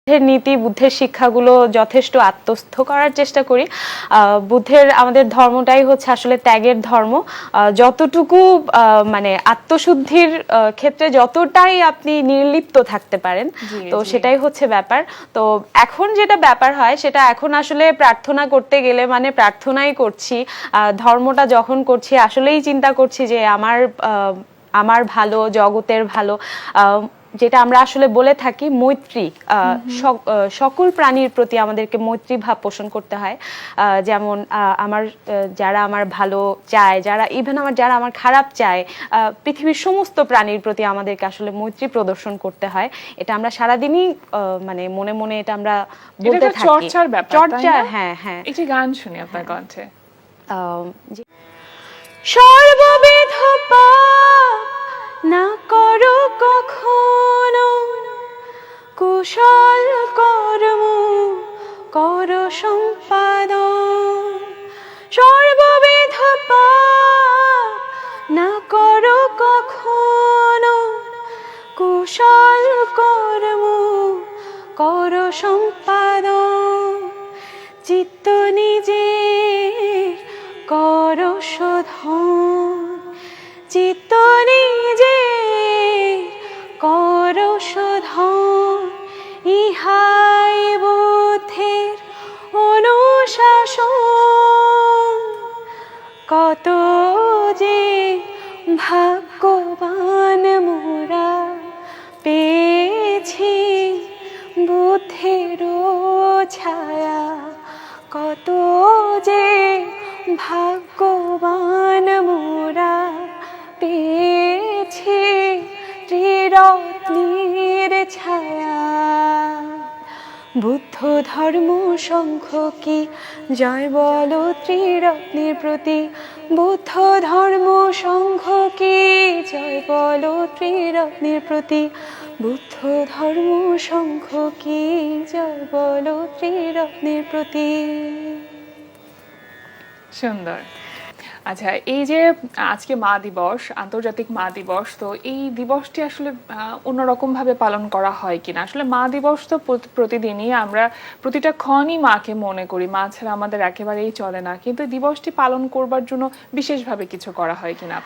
বুদ্ধের নীতি বুদ্ধের শিক্ষাগুলো যথেষ্ট আত্মস্থ করার চেষ্টা করি। বুদ্ধের আমাদের ধর্মটাই হচ্ছে আসলে ত্যাগের ধর্ম। যতটুকু মানে আত্মশুদ্ধির ক্ষেত্রে যতটাই আপনি নির্লিপ্ত থাকতে পারেন, তো সেটাই হচ্ছে ব্যাপার। তো এখন যেটা ব্যাপার হয় সেটা এখন আসলে প্রার্থনা করতে গেলে মানে প্রার্থনাই করছি, ধর্মটা যখন করছি আসলেই চিন্তা করছি যে আমার ভালো, জগতের ভালো, যেটা আমরা আসলে বলে থাকি মৈত্রী, সকল প্রাণীর প্রতি আমাদেরকে মৈত্রী ভাব পোষণ করতে হয়। যেমন যারা আমার ভালো চায়, যারা আমার খারাপ চায়, পৃথিবীর সমস্ত প্রাণীর প্রতি আমাদেরকে আসলে মৈত্রী প্রদর্শন করতে হয়। এটা আমরা সারাদিনই মানে মনে মনে এটা আমরা বলতে থাকি। চর্চার ব্যাপার, চর্চা। হ্যাঁ হ্যাঁ, একটি গান শুনি আপনার কণ্ঠে। সর্ববিধ পাপ না করো কখনো, কুশল কর্ম করো সম্পাদন। সর্ববিধ পাপ না করো কখনো, কুশল কর্ম করো সম্পাদন। চিত্ত নিজে করো শোধন, চিত্ত নিজে করো শোধন। ইহাই বুদ্ধের অনুশাসন। কত যে ভাগ্যবান মোরা পেয়েছি বুদ্ধের ছায়া। কত যে ভাগ্যবান মোরা পেয়েছি ত্রিরত্নের ছায়া। বুদ্ধ ধর্ম শঙ্খ কি জয় বলো ত্রিরত্নের প্রতি। বুদ্ধ ধর্ম শঙ্খ কি জয় বলো ত্রিরত্নের প্রতি। বুদ্ধ ধর্ম শঙ্খ কি জয় বলো ত্রিরত্নের প্রতি। সুন্দর। আচ্ছা, এই যে আজকে মা দিবস, আন্তর্জাতিক মা দিবস, তো এই দিবসটি আসলে অন্যরকম ভাবে পালন করা হয় কিনা? আসলে মা দিবস তো প্রতিদিনই আমরা প্রতিটা ক্ষণই মাকে মনে করি, মা ছাড়া আমাদের একেবারেই চলে না, কিন্তু দিবসটি পালন করবার জন্য বিশেষভাবে কিছু করা হয় কিনা?